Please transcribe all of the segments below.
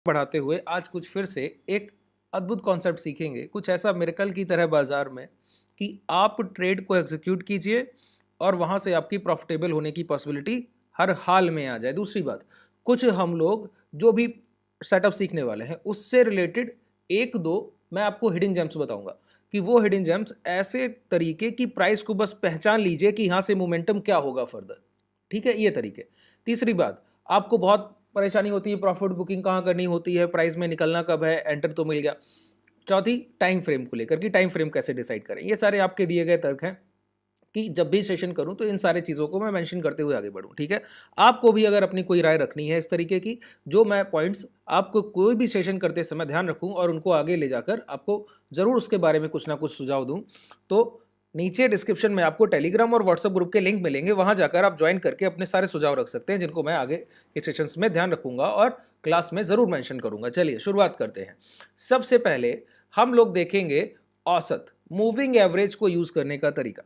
बढ़ाते हुए आज कुछ फिर से एक अद्भुत कॉन्सेप्ट सीखेंगे, कुछ ऐसा मिरेकल की तरह बाजार में कि आप ट्रेड को एग्जीक्यूट कीजिए और वहां से आपकी प्रॉफिटेबल होने की पॉसिबिलिटी हर हाल में आ जाए। दूसरी बात, कुछ हम लोग जो भी सेटअप सीखने वाले हैं उससे रिलेटेड एक दो मैं आपको हिडन जेम्स बताऊंगा कि वो हिडन जेम्स ऐसे तरीके की प्राइस को बस पहचान लीजिए कि यहां से मोमेंटम क्या होगा फर्दर। ठीक है, ये तरीके। तीसरी बात, आपको बहुत परेशानी होती है प्रॉफिट बुकिंग कहाँ करनी होती है, प्राइस में निकलना कब है, एंटर तो मिल गया। चौथी, टाइम फ्रेम को लेकर कि टाइम फ्रेम कैसे डिसाइड करें। ये सारे आपके दिए गए तर्क हैं कि जब भी सेशन करूं तो इन सारे चीज़ों को मैं मेंशन करते हुए आगे बढ़ूं। ठीक है, आपको भी अगर अपनी कोई राय रखनी है इस तरीके की, जो मैं पॉइंट्स आपको कोई भी सेशन करते समय ध्यान रखूं और उनको आगे ले जाकर आपको जरूर उसके बारे में कुछ ना कुछ सुझाव दूं, तो नीचे डिस्क्रिप्शन में आपको टेलीग्राम और व्हाट्सएप ग्रुप के लिंक मिलेंगे, वहां जाकर आप ज्वाइन करके अपने सारे सुझाव रख सकते हैं जिनको मैं आगे के सेशंस में ध्यान रखूंगा और क्लास में जरूर मेंशन करूंगा। चलिए शुरुआत करते हैं। सबसे पहले हम लोग देखेंगे औसत मूविंग एवरेज को यूज करने का तरीका।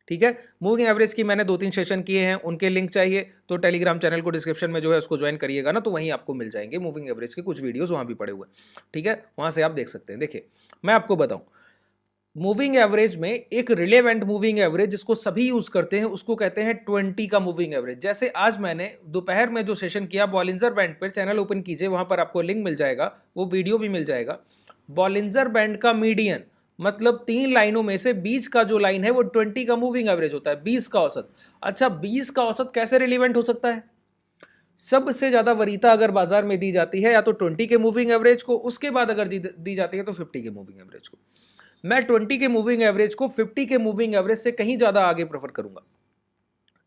ठीक है, मूविंग एवरेज की मैंने 2-3 सेशन किए हैं, उनके लिंक चाहिए तो टेलीग्राम चैनल को डिस्क्रिप्शन में जो है उसको ज्वाइन करिएगा ना, तो वहीं आपको मिल जाएंगे मूविंग एवरेज के कुछ वीडियोस वहां भी पड़े हुए। ठीक है, वहां से आप देख सकते हैं। देखिए मैं आपको बताऊं, मूविंग एवरेज में एक रिलेवेंट मूविंग एवरेज जिसको सभी यूज करते हैं उसको कहते हैं 20 का मूविंग एवरेज। जैसे आज मैंने दोपहर में जो सेशन किया बॉलिंजर बैंड पर, चैनल ओपन कीजिए, वहां पर आपको लिंक मिल जाएगा, वो वीडियो भी मिल जाएगा। बॉलिंजर बैंड का मीडियन मतलब 3 लाइनों में से बीच का जो लाइन है वो 20 का मूविंग एवरेज होता है, 20 का औसत। अच्छा, 20 का औसत कैसे रिलेवेंट हो सकता है? सबसे ज्यादा वरीयता अगर बाजार में दी जाती है या तो 20 के मूविंग एवरेज को, उसके बाद अगर दी जाती है तो 50 के मूविंग एवरेज को। मैं 20 के मूविंग एवरेज को 50 के मूविंग एवरेज से कहीं ज्यादा आगे प्रेफर करूंगा।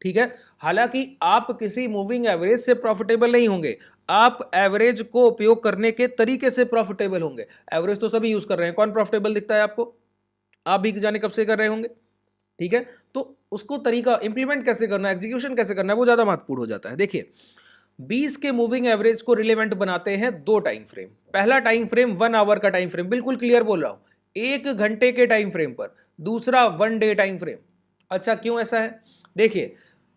ठीक है, हालांकि आप किसी मूविंग एवरेज से प्रॉफिटेबल नहीं होंगे, आप एवरेज को उपयोग करने के तरीके से प्रॉफिटेबल होंगे। एवरेज तो सभी यूज कर रहे हैं, कौन प्रॉफिटेबल दिखता है आपको? आप भी जाने कब से कर रहे होंगे। ठीक है, तो उसको तरीका इंप्लीमेंट कैसे करना है, एग्जीक्यूशन कैसे करना है, वो ज्यादा महत्वपूर्ण हो जाता है। देखिए 20 के मूविंग एवरेज को रिलेवेंट बनाते हैं दो टाइम फ्रेम। पहला टाइम फ्रेम 1 आवर का टाइम फ्रेम, बिल्कुल क्लियर बोल रहा हूं, 1 घंटे के टाइम फ्रेम पर। दूसरा 1 डे टाइम फ्रेम। अच्छा, क्यों ऐसा है? देखिए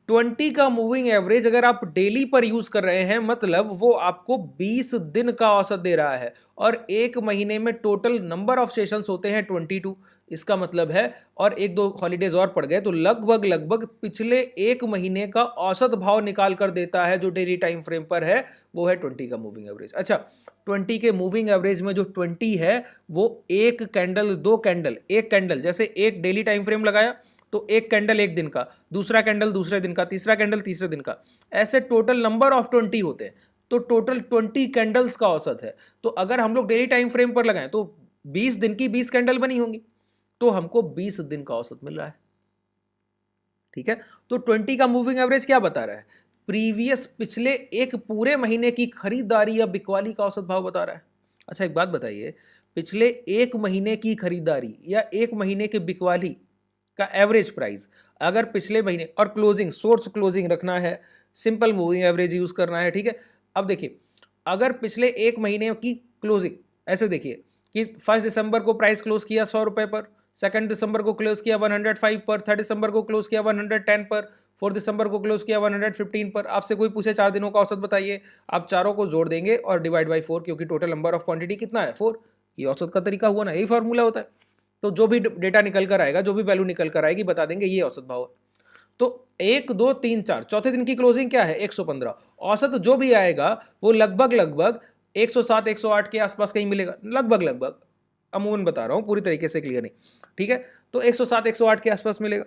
20 का मूविंग एवरेज अगर आप डेली पर यूज कर रहे हैं मतलब वो आपको 20 दिन का औसत दे रहा है, और एक महीने में टोटल नंबर ऑफ सेशंस होते हैं 22। इसका मतलब है, और एक दो हॉलीडेज और पड़ गए तो लगभग लगभग पिछले एक महीने का औसत भाव निकाल कर देता है जो डेली टाइम फ्रेम पर है, वो है 20 का मूविंग एवरेज। अच्छा, 20 के मूविंग एवरेज में जो 20 है वो एक कैंडल, दो कैंडल, एक कैंडल, जैसे एक डेली टाइम फ्रेम लगाया तो एक कैंडल एक दिन का, दूसरा कैंडल दूसरे दिन का, तीसरा कैंडल तीसरे दिन का, ऐसे टोटल नंबर ऑफ 20 होते हैं। तो टोटल 20 कैंडल्स का औसत है। तो अगर हम लोग डेली टाइम फ्रेम पर लगाएं तो 20 दिन की 20 कैंडल बनी होंगी, तो हमको 20 दिन का औसत मिल रहा है। ठीक है, तो 20 का मूविंग एवरेज क्या बता रहा है? प्रीवियस, पिछले एक पूरे महीने की खरीदारी या बिकवाली का औसत भाव बता रहा है। अच्छा एक बात बताइए, पिछले एक महीने की खरीदारी या एक महीने की बिकवाली का एवरेज प्राइस, अगर पिछले महीने, और क्लोजिंग, सोर्स क्लोजिंग रखना है, सिंपल मूविंग एवरेज यूज करना है। ठीक है, अब देखिए अगर पिछले एक महीने की क्लोजिंग, ऐसे देखिए कि 1 दिसंबर को प्राइस क्लोज किया 100 रुपए पर, 2 दिसंबर को क्लोज किया 105 पर, 3 दिसंबर को क्लोज किया 110 पर, 4 दिसंबर को क्लोज किया 115 पर। आपसे कोई पूछे 4 दिनों का औसत बताइए, आप चारों को जोड़ देंगे और डिवाइड बाई 4, क्योंकि टोटल नंबर ऑफ क्वांटिटी कितना है 4। ये औसत का तरीका हुआ ना, यही फॉर्मूला होता है। तो जो भी डेटा निकल कर आएगा, जो भी वैल्यू निकल कर आएगी, बता देंगे ये औसत भाव है। तो 1 2 3 4 चौथे दिन की क्लोजिंग क्या है? 115। औसत जो भी आएगा वो लगभग लगभग 107 108 के आसपास कहीं मिलेगा, लगभग लगभग, अमूमन बता रहा हूं, पूरी तरीके से क्लियर नहीं। ठीक है, तो 107 108 के आसपास मिलेगा।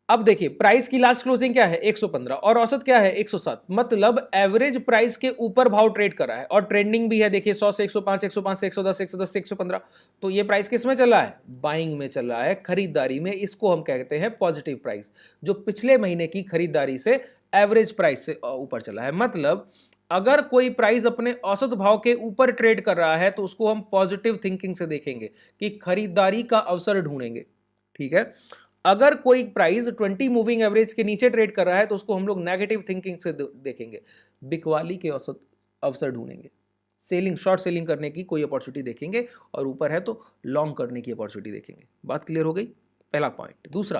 अब देखिए प्राइस की लास्ट क्लोजिंग क्या है? 115, और औसत क्या है? 107। मतलब एवरेज प्राइस के ऊपर भाव ट्रेड कर रहा है, और ट्रेंडिंग भी है। देखिए 100 से 105, 105 से 110, 110 से 115। तो ये प्राइस किस में चल रहा है? बाइंग में चल रहा है, खरीदारी में। इसको हम कहते हैं पॉजिटिव प्राइस, जो पिछले महीने की खरीदारी से एवरेज प्राइस से ऊपर चला है। मतलब अगर कोई प्राइस अपने औसत भाव के ऊपर ट्रेड कर रहा है तो उसको हम पॉजिटिव थिंकिंग से देखेंगे कि खरीदारी का अवसर ढूंढेंगे। ठीक है, अगर कोई प्राइस 20 मूविंग एवरेज के नीचे ट्रेड कर रहा है तो उसको हम लोग नेगेटिव थिंकिंग से देखेंगे, बिकवाली के औसत अवसर ढूंढेंगे, सेलिंग, शॉर्ट सेलिंग करने की कोई अपॉर्चुनिटी देखेंगे, और ऊपर है तो लॉन्ग करने की अपॉर्चुनिटी देखेंगे। बात क्लियर हो गई? पहला पॉइंट। दूसरा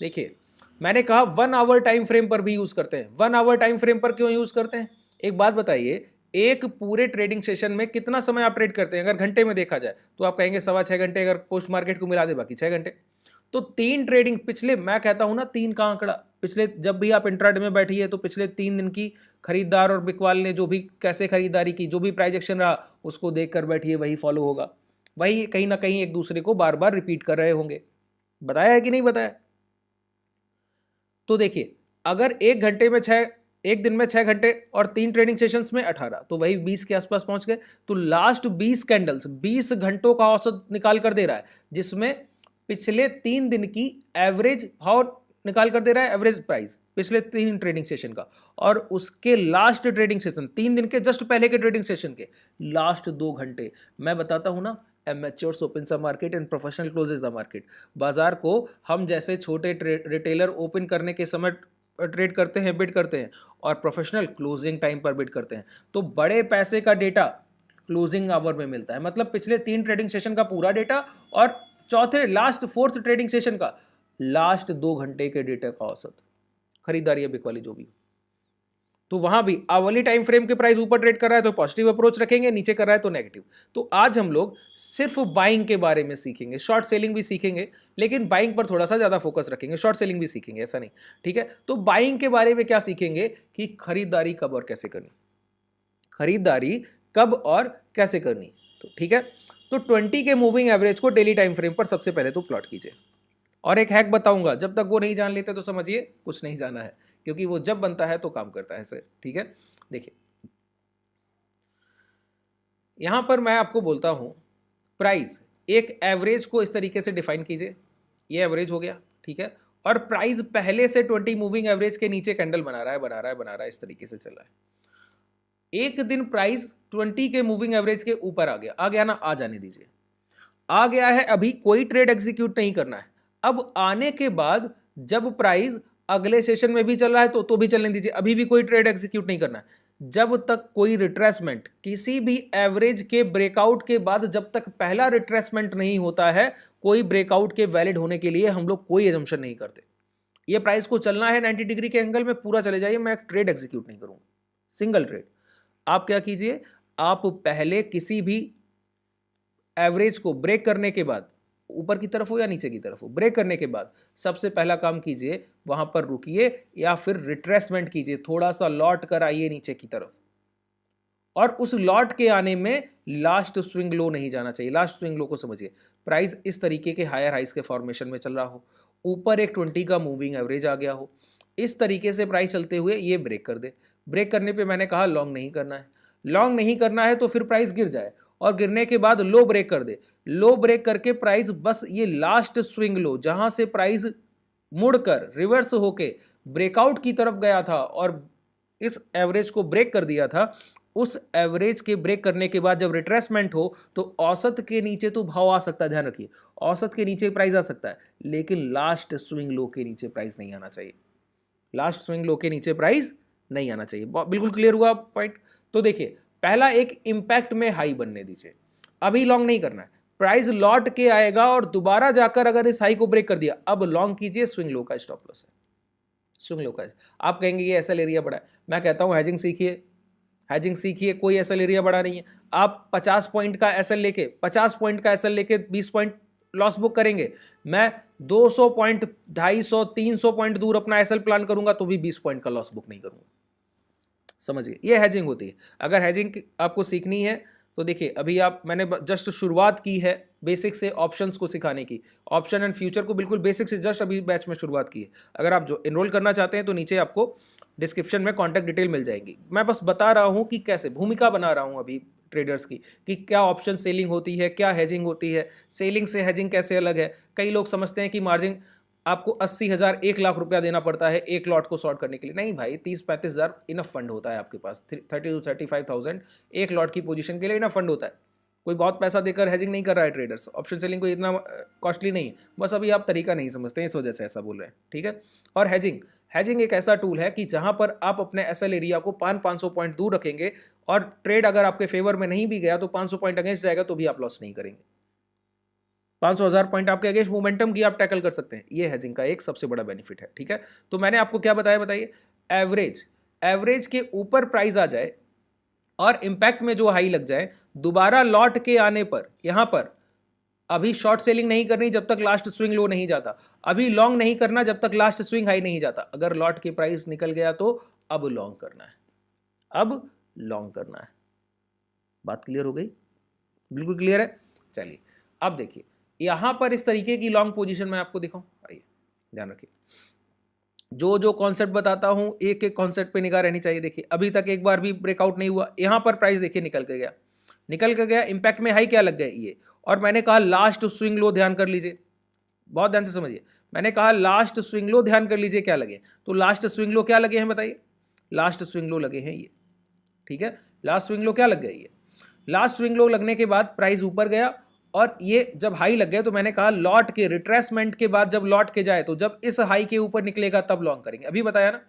देखिए, मैंने कहा 1 आवर टाइम फ्रेम पर भी यूज करते हैं। 1 आवर टाइम फ्रेम पर क्यों यूज करते हैं? एक बात बताइए, एक पूरे ट्रेडिंग सेशन में कितना समय आप ट्रेड करते हैं? अगर घंटे में देखा जाए तो आप कहेंगे 6.25 घंटे, अगर पोस्ट मार्केट को मिला दे बाकी 6 घंटे। तो 3 ट्रेडिंग पिछले, मैं कहता हूं ना 3 का आंकड़ा, पिछले जब भी आप इंट्राडे में बैठी है तो पिछले 3 दिन की खरीदार और बिकवाल ने जो भी कैसे खरीदारी की, जो भी प्राइस एक्शन रहा, उसको देख कर बैठिए, वही फॉलो होगा, वही कहीं ना कहीं एक दूसरे को बार बार रिपीट कर रहे होंगे। बताया है कि नहीं बताया? तो देखिए, अगर एक दिन में 6 घंटे और 3 ट्रेडिंग सेशंस में 18, तो वही 20 के आसपास पहुंच गए। तो लास्ट 20 कैंडल्स 20 घंटों का औसत निकाल कर दे रहा है, जिसमें पिछले 3 दिन की एवरेज भाव निकाल कर दे रहा है, एवरेज प्राइस पिछले 3 ट्रेडिंग सेशन का, और उसके लास्ट ट्रेडिंग सेशन 3 दिन के जस्ट पहले के ट्रेडिंग सेशन के लास्ट 2 घंटे। मैं बताता हूं ना, amateurs open the market and professional closes the market. बाजार को हम जैसे छोटे रिटेलर ओपन करने के समय ट्रेड करते हैं, बिड करते हैं, और प्रोफेशनल क्लोजिंग टाइम पर बिड करते हैं। तो बड़े पैसे का डेटा क्लोजिंग आवर में मिलता है, मतलब पिछले 3 ट्रेडिंग सेशन का पूरा डेटा और लास्ट 4th ट्रेडिंग सेशन का लास्ट 2 घंटे के डेटा का औसत, खरीदारी या बिकवाली जो भी। तो वहां भी आवली टाइम फ्रेम के प्राइस ऊपर ट्रेड कर रहा है तो पॉजिटिव अप्रोच रखेंगे, नीचे कर रहा है तो नेगेटिव। तो आज हम लोग सिर्फ बाइंग के बारे में सीखेंगे, शॉर्ट सेलिंग भी सीखेंगे, लेकिन बाइंग पर थोड़ा सा ज्यादा फोकस रखेंगे, शॉर्ट सेलिंग भी सीखेंगे, ऐसा नहीं, ठीक है। तो बाइंग के बारे में क्या सीखेंगे कि खरीदारी कब और कैसे करनी, खरीदारी कब और कैसे करनी। तो ठीक है, तो 20 के मूविंग एवरेज को डेली टाइम फ्रेम पर सबसे पहले तो प्लॉट कीजिए, और एक हैक बताऊंगा, जब तक वो नहीं जान लेते तो समझिए कुछ नहीं जाना है, क्योंकि वो जब बनता है तो काम करता है सर, ठीक है। देखिए, यहां पर मैं आपको बोलता हूं प्राइस, एक एवरेज को इस तरीके से डिफाइन कीजिए, ये एवरेज हो गया, ठीक है, और प्राइस पहले से 20 मूविंग एवरेज के नीचे कैंडल बना रहा है, इस तरीके से चल रहा है। एक दिन प्राइस 20 के मूविंग एवरेज के ऊपर आ गया ना, आ जाने दीजिए, आ गया है, अभी कोई ट्रेड एग्जीक्यूट नहीं करना है। अब आने के बाद जब प्राइस अगले सेशन में भी चल रहा है तो भी चलने दीजिए, अभी भी कोई ट्रेड एग्जीक्यूट नहीं करना है। जब तक कोई रिट्रेसमेंट, किसी भी एवरेज के ब्रेकआउट के बाद जब तक पहला रिट्रेसमेंट नहीं होता है, कोई ब्रेकआउट के वैलिड होने के लिए हम लोग कोई एजम्पशन नहीं करते। ये प्राइस को चलना है 90 डिग्री के एंगल में, पूरा चले जाइए, मैं ट्रेड एग्जीक्यूट नहीं करूंगा, सिंगल ट्रेड। आप क्या कीजिए, आप पहले किसी भी एवरेज को ब्रेक करने के बाद, ऊपर की तरफ हो या नीचे की तरफ हो, ब्रेक करने के बाद सबसे पहला काम कीजिए, वहां पर रुकिए या फिर रिट्रेसमेंट कीजिए, थोड़ा सा लौट कर आइए नीचे की तरफ, और उस लौट के आने में लास्ट स्विंग लो नहीं जाना चाहिए। लास्ट स्विंग लो को समझिए, प्राइस इस तरीके के हायर हाइस के फॉर्मेशन में चल रहा हो, ऊपर एक 20 का मूविंग एवरेज आ गया हो, इस तरीके से प्राइस चलते हुए ये ब्रेक कर दे। ब्रेक करने पे मैंने कहा लॉन्ग नहीं करना है, लॉन्ग नहीं करना है तो फिर प्राइस गिर जाए, और गिरने के बाद लो ब्रेक कर दे, लो ब्रेक करके प्राइस बस ये लास्ट स्विंग लो जहां से प्राइस मुड़कर रिवर्स होके ब्रेकआउट की तरफ गया था और इस एवरेज को ब्रेक कर दिया था, उस एवरेज के ब्रेक करने के बाद जब रिट्रेसमेंट हो तो औसत के नीचे तो भाव आ सकता है, ध्यान रखिए, औसत के नीचे प्राइस आ सकता है, लेकिन लास्ट स्विंग लो के नीचे प्राइस नहीं आना चाहिए, लास्ट स्विंग लो के नीचे प्राइस नहीं आना चाहिए। बिल्कुल क्लियर हुआ पॉइंट? तो देखिए, पहला एक इंपैक्ट में हाई बनने दीजिए, अभी लॉन्ग नहीं करना है, प्राइस लौट के आएगा और दोबारा जाकर अगर इस हाई को ब्रेक कर दिया, अब लॉन्ग कीजिए, स्विंग लो का स्टॉप लॉस है, स्विंग लो का। आप कहेंगे ये एसएल एरिया बड़ा है, मैं कहता हूं हेजिंग सीखिए, हेजिंग सीखिए, कोई एसएल एरिया बड़ा नहीं है। आप 50 पॉइंट का एसएल लेके 50 पॉइंट का एसएल लेके 20 पॉइंट लॉस बुक करेंगे, मैं 200 पॉइंट 250 300 पॉइंट दूर अपना एसएल प्लान करूंगा तो भी 20 पॉइंट का लॉस बुक नहीं करूंगा। समझिए, ये हेजिंग होती है। अगर हेजिंग आपको सीखनी है तो देखिए, अभी मैंने जस्ट शुरुआत की है बेसिक से ऑप्शंस को सिखाने की, ऑप्शन एंड फ्यूचर को बिल्कुल बेसिक से जस्ट अभी बैच में शुरुआत की है। अगर आप जो एनरोल करना चाहते हैं तो नीचे आपको डिस्क्रिप्शन में कॉन्टैक्ट डिटेल मिल जाएगी। मैं बस बता रहा हूं कि कैसे भूमिका बना रहा हूं अभी ट्रेडर्स की, कि क्या ऑप्शन सेलिंग होती है, क्या हेजिंग होती है, सेलिंग से हेजिंग कैसे अलग है। कई लोग समझते हैं कि मार्जिन आपको 80,000 1 लाख रुपया देना पड़ता है एक लॉट को शॉर्ट करने के लिए। नहीं भाई, 30-35,000 इनफ फंड होता है आपके पास, 30 to 35,000 एक लॉट की पोजीशन के लिए इनफ फंड होता है। कोई बहुत पैसा देकर हेजिंग नहीं कर रहा है ट्रेडर्स, ऑप्शन सेलिंग को इतना कॉस्टली नहीं है, बस अभी आप तरीका नहीं समझते हैं, इस वजह से ऐसा बोल रहे हैं, ठीक है। और हेजिंग एक ऐसा टूल है कि जहां पर आप अपने एसएल एरिया को 500 पॉइंट दूर रखेंगे और ट्रेड अगर आपके फेवर में नहीं भी गया तो 500 पॉइंट अगेंस्ट जाएगा तो भी आप लॉस नहीं करेंगे। 500,000 पॉइंट आपके अगेंस्ट मोमेंटम की आप टैकल कर सकते हैं, ये हेजिंग का एक सबसे बड़ा बेनिफिट है, ठीक है। तो मैंने आपको क्या बताया, बताइए, एवरेज के ऊपर प्राइस आ जाए और इंपैक्ट में जो हाई लग जाए, दोबारा लौट के आने पर यहां पर अभी शॉर्ट सेलिंग नहीं करनी जब तक लास्ट स्विंग लो नहीं जाता, अभी लॉन्ग नहीं करना जब तक लास्ट स्विंग हाई नहीं जाता। अगर लॉट के प्राइस निकल गया तो अब लॉन्ग करना है, अब लॉन्ग करना है। बात क्लियर हो गई? बिल्कुल क्लियर है। चलिए अब देखिए यहां पर इस तरीके की लॉन्ग पोजीशन मैं आपको दिखाऊं, आइए ध्यान रखिए। जो जो कॉन्सेप्ट बताता हूं एक एक कॉन्सेप्ट पे निगाह रहनी चाहिए। देखिए अभी तक एक बार भी ब्रेकआउट नहीं हुआ, यहां पर प्राइस देखिए निकल के गया, निकल के गया, इंपैक्ट में हाई क्या लग गया ये, और मैंने कहा लास्ट स्विंग लो ध्यान कर लीजिए, बहुत ध्यान से समझिए। मैंने कहा लास्ट स्विंग लो ध्यान कर लीजिए क्या लगे, तो लास्ट स्विंग लो क्या लगे हैं बताइए, लास्ट स्विंग लो लगे हैं ये, ठीक है। लास्ट स्विंग लो क्या लग गया ये, लास्ट स्विंग लो लगने के बाद प्राइस ऊपर गया और ये जब हाई लग गया तो मैंने कहा लॉट के रिट्रेसमेंट के बाद जब लॉट के जाए तो जब इस हाई के ऊपर निकलेगा तब लॉन्ग करेंगे। अभी बताया ना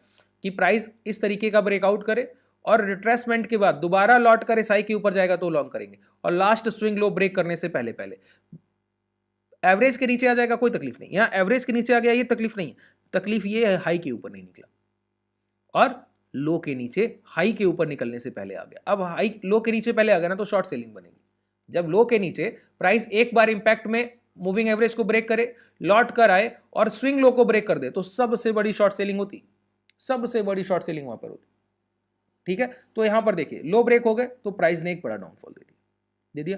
कि प्राइस इस तरीके का ब्रेकआउट करे और रिट्रेसमेंट के बाद दोबारा लॉट कर इस हाई के ऊपर जाएगा तो लॉन्ग करेंगे, और लास्ट स्विंग लो ब्रेक करने से पहले पहले एवरेज के नीचे आ जाएगा, कोई तकलीफ नहीं। यहां एवरेज के नीचे आ गया ये तकलीफ नहीं है, तकलीफ ये है हाई के ऊपर नहीं निकला और लो के नीचे हाई के ऊपर निकलने से पहले आ गया। अब हाई लो के नीचे पहले आ गया ना तो शॉर्ट सेलिंग बनेगी। जब लो के नीचे प्राइस एक बार इंपैक्ट में मूविंग एवरेज को ब्रेक करे, लॉट कर आए और स्विंग लो को ब्रेक कर दे तो सबसे बड़ी शॉर्ट सेलिंग होती, सबसे बड़ी शॉर्ट सेलिंग वहां पर होती, ठीक है। तो यहां पर देखिए लो ब्रेक हो गए तो प्राइस ने एक बड़ा डाउनफॉल दे दिया।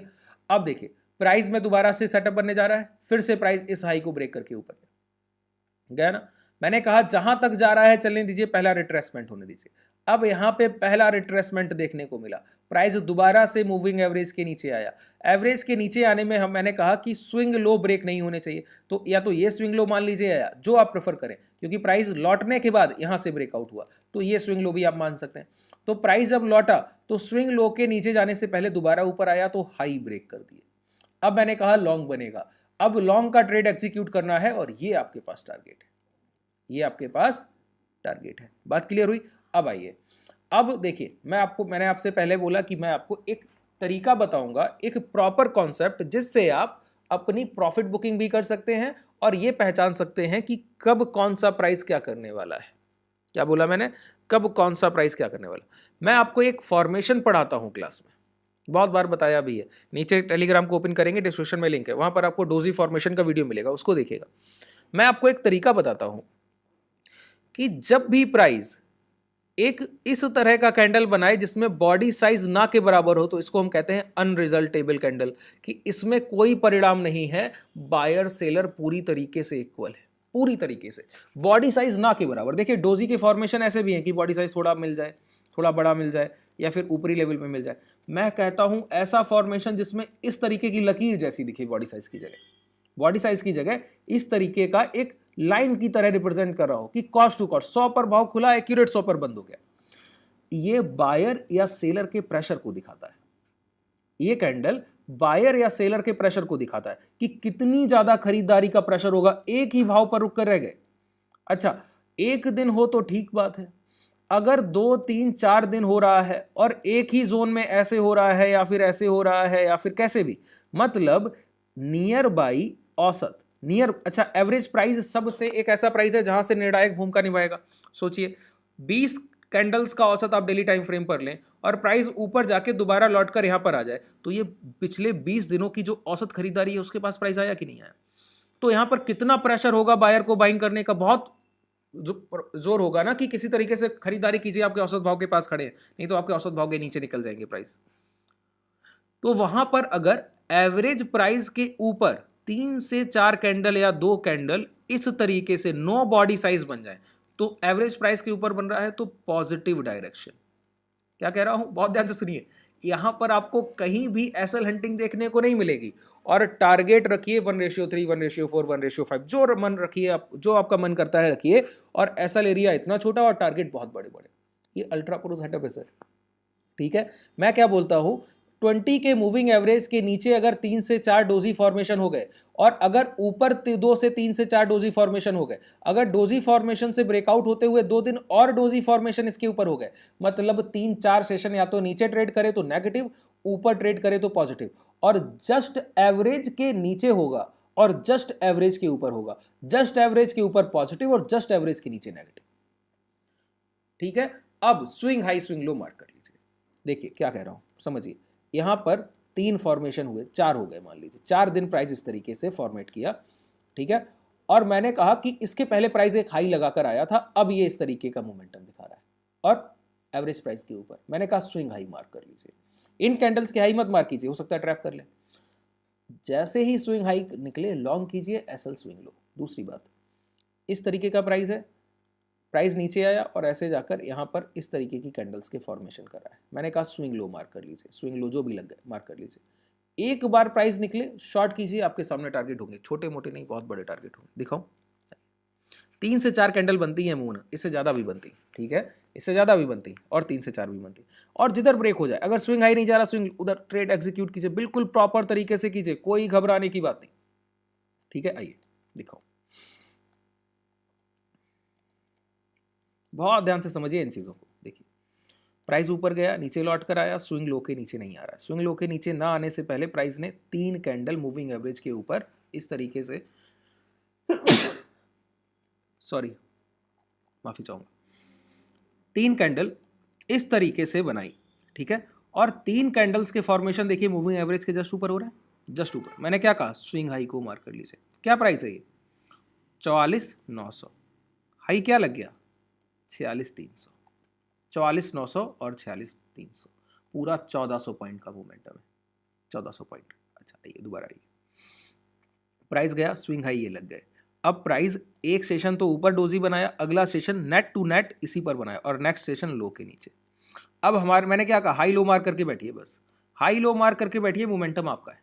अब देखिए प्राइस में दोबारा से सेटअप बनने जा रहा है, फिर से प्राइस इस हाई को ब्रेक करके ऊपर गया ना। मैंने कहा जहां तक जा रहा है चलने दीजिए, पहला रिट्रेसमेंट होने दीजिए। अब यहां पे पहला रिट्रेसमेंट देखने को मिला, प्राइस दोबारा से मूविंग एवरेज के नीचे आया। एवरेज के नीचे आने में मैंने कहा कि स्विंग लो ब्रेक नहीं होने चाहिए, तो या तो ये स्विंग लो मान लीजिए या जो आप प्रेफर करें, क्योंकि प्राइस लौटने के बाद यहां से ब्रेकआउट हुआ तो ये स्विंग लो भी आप मान सकते हैं। तो प्राइस जब लौटा तो स्विंग लो के नीचे जाने से पहले दोबारा ऊपर आया तो हाई ब्रेक कर दिए। अब मैंने कहा लॉन्ग बनेगा, अब लॉन्ग का ट्रेड एग्जीक्यूट करना है और ये आपके पास टारगेट है, ये आपके पास टारगेट है। बात क्लियर हुई? अब आइए, अब देखिए मैंने आपसे पहले बोला कि मैं आपको एक तरीका बताऊंगा, एक प्रॉपर कॉन्सेप्ट जिससे आप अपनी प्रॉफिट बुकिंग भी कर सकते हैं और ये पहचान सकते हैं कि कब कौन सा प्राइस क्या करने वाला है। क्या बोला मैंने? कब कौन सा प्राइस क्या करने वाला। मैं आपको एक फॉर्मेशन पढ़ाता हूं क्लास में, बहुत बार बताया भी है, नीचे टेलीग्राम को ओपन करेंगे, डिस्क्रिप्शन में लिंक है, वहां पर आपको डोजी फॉर्मेशन का वीडियो मिलेगा, उसको देखिएगा। मैं आपको एक तरीका बताता हूं कि जब भी प्राइस एक इस तरह का कैंडल बनाए जिसमें बॉडी साइज ना के बराबर हो तो इसको हम कहते हैं अनरिजल्टेबल कैंडल, कि इसमें कोई परिणाम नहीं है, बायर सेलर पूरी तरीके से इक्वल है, पूरी तरीके से बॉडी साइज ना के बराबर। देखिए डोजी के फॉर्मेशन ऐसे भी हैं कि बॉडी साइज थोड़ा मिल जाए, थोड़ा बड़ा मिल जाए या फिर ऊपरी लेवल में मिल जाए। मैं कहता हूं ऐसा फॉर्मेशन जिसमें इस तरीके की लकीर जैसी दिखे बॉडी साइज की जगह, बॉडी साइज की जगह इस तरीके का एक लाइन की तरह रिप्रेजेंट कर रहा हो कि कॉस्ट टू कॉस्ट 100 पर भाव खुला, एक्यूरेट 100 पर बंद हो गया। ये बायर या सेलर के प्रेशर को दिखाता है, ये कैंडल बायर या सेलर के प्रेशर को दिखाता है कि कितनी ज्यादा खरीदारी का प्रेशर होगा। एक ही भाव पर रुक कर रह गए, अच्छा एक दिन हो तो ठीक बात है, अगर 2 3 4 दिन हो रहा है और एक ही जोन में ऐसे हो रहा है या फिर ऐसे हो रहा है या फिर कैसे भी, मतलब नियर बाई औसत, नियर, अच्छा एवरेज प्राइस सबसे एक ऐसा प्राइस है जहां से निर्णायक भूमिका निभाएगा। सोचिए 20 कैंडल्स का औसत आप डेली टाइम फ्रेम पर लें और प्राइस ऊपर जाके दोबारा लौट कर यहां पर आ जाए तो ये पिछले 20 दिनों की जो औसत खरीदारी है उसके पास प्राइस आया कि नहीं आया। तो यहां पर कितना प्रेशर होगा बायर को बाइंग करने का, बहुत जोर होगा ना कि किसी तरीके से खरीदारी कीजिए, आपके औसत भाव के पास खड़े हैं, नहीं तो आपके औसत भाव के नीचे निकल जाएंगे प्राइस। तो वहां पर अगर एवरेज प्राइस के ऊपर 3 से 4 कैंडल या 2 कैंडल इस तरीके से नो बॉडी साइज बन जाए तो एवरेज प्राइस के ऊपर बन रहा है तो पॉजिटिव डायरेक्शन। क्या कह रहा हूं, बहुत ध्यान से सुनिए, यहां पर आपको कहीं भी एसएल हंटिंग देखने को नहीं मिलेगी। और टारगेट रखिए 1:3, 1:4, 1:5, जो मन रखिए आप, जो आपका मन करता है रखिए, और एसएल एरिया इतना छोटा और टारगेट बहुत बड़े बड़े, ये अल्ट्रा प्रो सेटअप है सर, ठीक है। मैं क्या बोलता हूं, 20 के मूविंग एवरेज के नीचे अगर 3 से 4 डोजी फॉर्मेशन हो गए और अगर ऊपर 2 से 3 से 4 डोजी फॉर्मेशन हो गए, अगर डोजी फॉर्मेशन से ब्रेकआउट होते हुए 2 दिन और डोजी फॉर्मेशन इसके ऊपर हो गए, मतलब 3-4 सेशन या तो नीचे ट्रेड करे तो नेगेटिव, ऊपर ट्रेड करे तो पॉजिटिव, और जस्ट एवरेज के नीचे होगा और जस्ट एवरेज के ऊपर होगा, जस्ट एवरेज के ऊपर पॉजिटिव और जस्ट एवरेज के नीचे नेगेटिव, ठीक है। अब swing high swing low mark कर लीजिए, देखिए क्या कह रहा हूँ, समझिए। यहाँ पर 3 फॉर्मेशन हुए, 4 हो गए मान लीजिए, 4 दिन प्राइस इस तरीके से फॉर्मेट किया, ठीक है। और मैंने कहा कि इसके पहले प्राइस एक हाई लगाकर आया था, अब ये इस तरीके का मोमेंटम दिखा रहा है और एवरेज प्राइस के ऊपर मैंने कहा स्विंग हाई मार्क कर लीजिए। इन कैंडल्स के हाई मत मार्क कीजिए, हो सकता है ट्रैप कर ले। जैसे ही स्विंग हाई निकले लॉन्ग कीजिए, एसएल स्विंग लो। दूसरी बात, इस तरीके का प्राइस है, प्राइस नीचे आया और ऐसे जाकर यहाँ पर इस तरीके की कैंडल्स के फॉर्मेशन कर रहा है, मैंने कहा स्विंग लो मार्क कर लीजिए, स्विंग लो जो भी लग गए मार्क कर लीजिए। एक बार प्राइस निकले शॉर्ट कीजिए, आपके सामने टारगेट होंगे, छोटे मोटे नहीं, बहुत बड़े टारगेट होंगे। दिखाओ, 3 से 4 कैंडल बनती है मून, इससे ज़्यादा भी बनती, ठीक है, इससे ज़्यादा भी बनती और 3 से 4 भी बनती। और जिधर ब्रेक हो जाए, अगर स्विंग हाई नहीं जा रहा, स्विंग उधर ट्रेड एग्जीक्यूट कीजिए, बिल्कुल प्रॉपर तरीके से कीजिए, कोई घबराने की बात नहीं, ठीक है। आइए दिखाओ, बहुत ध्यान से समझिए इन चीज़ों को। देखिए प्राइस ऊपर गया, नीचे लौट कर आया, स्विंग लो के नीचे नहीं आ रहा है। स्विंग लो के नीचे ना आने से पहले प्राइस ने 3 कैंडल मूविंग एवरेज के ऊपर इस तरीके से सॉरी माफी चाहूंगा, 3 कैंडल इस तरीके से बनाई, ठीक है। और 3 कैंडल्स के फॉर्मेशन देखिए मूविंग एवरेज के जस्ट ऊपर हो रहा है, जस्ट ऊपर। मैंने क्या कहा, स्विंग हाई को मार्क कर लीजिए। क्या प्राइस है ये, 44,900। हाई क्या लग गया, 46,300। 44,900 और 46,300, पूरा 1400 पॉइंट का मोमेंटम है, 1400 पॉइंट। अच्छा आइए दोबारा आइए, प्राइस गया, स्विंग हाई ये लग गए। अब प्राइस एक सेशन तो ऊपर डोजी बनाया, अगला सेशन नेट टू नेट इसी पर बनाया और नेक्स्ट सेशन लो के नीचे। अब हमारे, मैंने क्या कहा, हाई लो मार्क करके बैठिए, बस हाई लो मार्क करके बैठिए, मोमेंटम आपका है,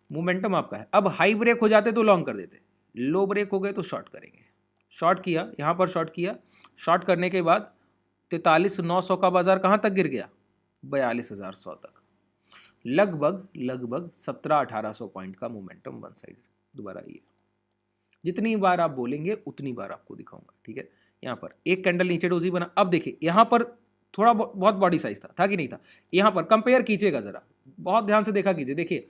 मोमेंटम आपका है। अब हाई ब्रेक हो जाते तो लॉन्ग कर देते, लो ब्रेक हो गए तो शॉर्ट करेंगे। शॉर्ट किया, यहाँ पर शॉर्ट किया, शॉर्ट करने के बाद 43,900 का बाजार कहाँ तक गिर गया, 42,100 तक, लगभग 17-1800 पॉइंट का मोमेंटम वन साइड। दोबारा आइए, जितनी बार आप बोलेंगे उतनी बार आपको दिखाऊंगा, ठीक है। यहाँ पर एक कैंडल नीचे डोजी बना, अब देखिए यहाँ पर थोड़ा बहुत बॉडी साइज था कि नहीं था। यहाँ पर कंपेयर कीजिएगा जरा, बहुत ध्यान से देखा कीजिए। देखिए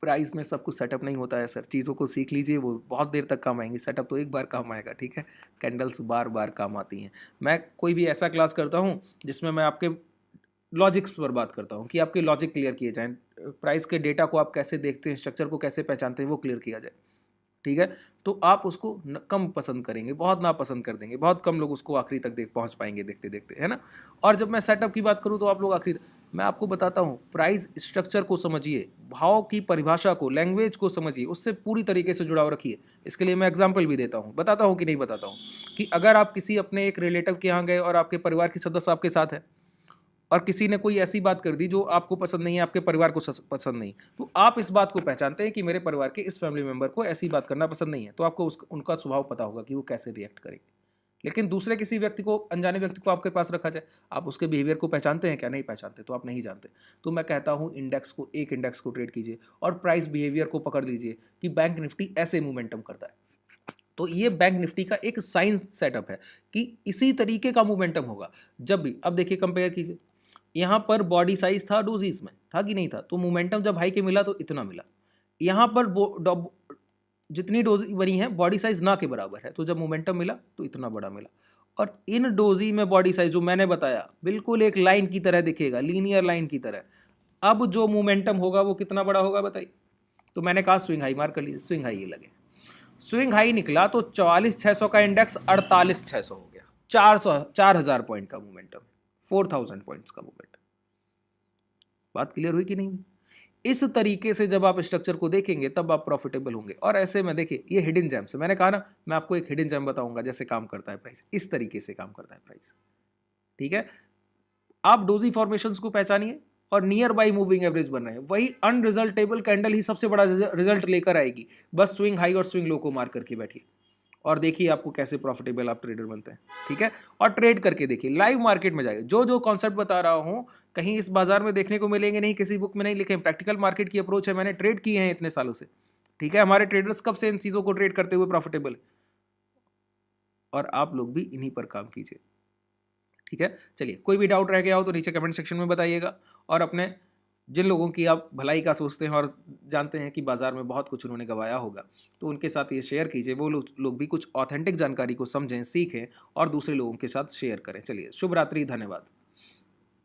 प्राइस में सब कुछ सेटअप नहीं होता है सर, चीज़ों को सीख लीजिए, वो बहुत देर तक काम आएंगी। सेटअप तो एक बार काम आएगा, ठीक है, कैंडल्स बार बार काम आती हैं। मैं कोई भी ऐसा क्लास करता हूँ जिसमें मैं आपके लॉजिक्स पर बात करता हूँ कि आपके लॉजिक क्लियर किए जाएँ, प्राइस के डेटा को आप कैसे देखते हैं, स्ट्रक्चर को कैसे पहचानते हैं, वो क्लियर किया जाए, ठीक है। तो आप उसको कम पसंद करेंगे, बहुत नापसंद कर देंगे, बहुत कम लोग उसको आखिरी तक पहुंच पाएंगे देखते देखते, है ना। और जब मैं सेटअप की बात करूं तो आप लोग आखिरी, मैं आपको बताता हूं, प्राइस स्ट्रक्चर को समझिए, भाव की परिभाषा को, लैंग्वेज को समझिए, उससे पूरी तरीके से जुड़ाव रखिए। इसके लिए मैं एग्जाम्पल भी देता हूँ, बताता हूँ कि नहीं बताता हूँ, कि अगर आप किसी अपने एक रिलेटिव के यहाँ गए और आपके परिवार के सदस्य आपके साथ है और किसी ने कोई ऐसी बात कर दी जो आपको पसंद नहीं है, आपके परिवार को पसंद नहीं, तो आप इस बात को पहचानते हैं कि मेरे परिवार के इस फैमिली मेंबर को ऐसी बात करना पसंद नहीं है, तो आपको उनका स्वभाव पता होगा कि वो कैसे रिएक्ट करेंगे। लेकिन दूसरे किसी व्यक्ति को, अनजाने व्यक्ति को आपके पास रखा जाए, आप उसके बिहेवियर को पहचानते हैं क्या, नहीं पहचानते, तो आप नहीं जानते। तो मैं कहता हूँ एक इंडेक्स को ट्रेड कीजिए और प्राइस बिहेवियर को पकड़ लीजिए कि बैंक निफ्टी ऐसे मोमेंटम करता है। तो ये बैंक निफ्टी का एक साइंस सेटअप है कि इसी तरीके का मोमेंटम होगा जब भी। अब देखिए कंपेयर कीजिए, यहाँ पर बॉडी साइज था डोजीज में, था कि नहीं था, तो मोमेंटम जब हाई के मिला तो इतना मिला। यहाँ पर जितनी डोजी बनी है बॉडी साइज ना के बराबर है, तो जब मोमेंटम मिला तो इतना बड़ा मिला। और इन डोजी में बॉडी साइज जो मैंने बताया बिल्कुल एक लाइन की तरह दिखेगा, लीनियर लाइन की तरह। अब जो मोमेंटम होगा वो कितना बड़ा होगा बताइए। तो मैंने कहा स्विंग हाई मार्क कर लीजिए, स्विंग हाई ये लगे, स्विंग हाई निकला तो 44,600 का इंडेक्स 48,600 हो गया, 4,000 पॉइंट का मोमेंटम, 4,000 पॉइंट्स का मोमेंटम। बात क्लियर हुई कि नहीं। इस तरीके से जब आप स्ट्रक्चर को देखेंगे तब आप प्रॉफिटेबल होंगे। और ऐसे में देखिए ये हिडन जेम्स है, मैंने कहा ना मैं आपको एक हिडन जेम बताऊंगा जैसे काम करता है प्राइस, इस तरीके से काम करता है प्राइस, ठीक है। आप डोजी फॉर्मेशंस को पहचानिए और नियर बाई मूविंग एवरेज बन रहे हैं, वही अनरिजल्टेबल कैंडल ही सबसे बड़ा रिजल्ट लेकर आएगी। बस स्विंग हाई और स्विंग लो को मार्क करके बैठिए और देखिए आपको कैसे प्रॉफिटेबल आप ट्रेडर बनते हैं, ठीक है। और ट्रेड करके देखिए, लाइव मार्केट में जाइए, जो जो कॉन्सेप्ट बता रहा हूं कहीं इस बाजार में देखने को मिलेंगे नहीं, किसी बुक में नहीं लिखे। प्रैक्टिकल मार्केट की अप्रोच है, मैंने ट्रेड किए हैं इतने सालों से, ठीक है। हमारे ट्रेडर्स कब से इन चीज़ों को ट्रेड करते हुए प्रॉफिटेबल, और आप लोग भी इन्हीं पर काम कीजिए, ठीक है। चलिए, कोई भी डाउट रह गया हो तो नीचे कमेंट सेक्शन में बताइएगा। और अपने जिन लोगों की आप भलाई का सोचते हैं और जानते हैं कि बाजार में बहुत कुछ उन्होंने गंवाया होगा, तो उनके साथ ये शेयर कीजिए, वो लोग भी कुछ ऑथेंटिक जानकारी को समझें, सीखें और दूसरे लोगों के साथ शेयर करें। चलिए, शुभ रात्रि, धन्यवाद।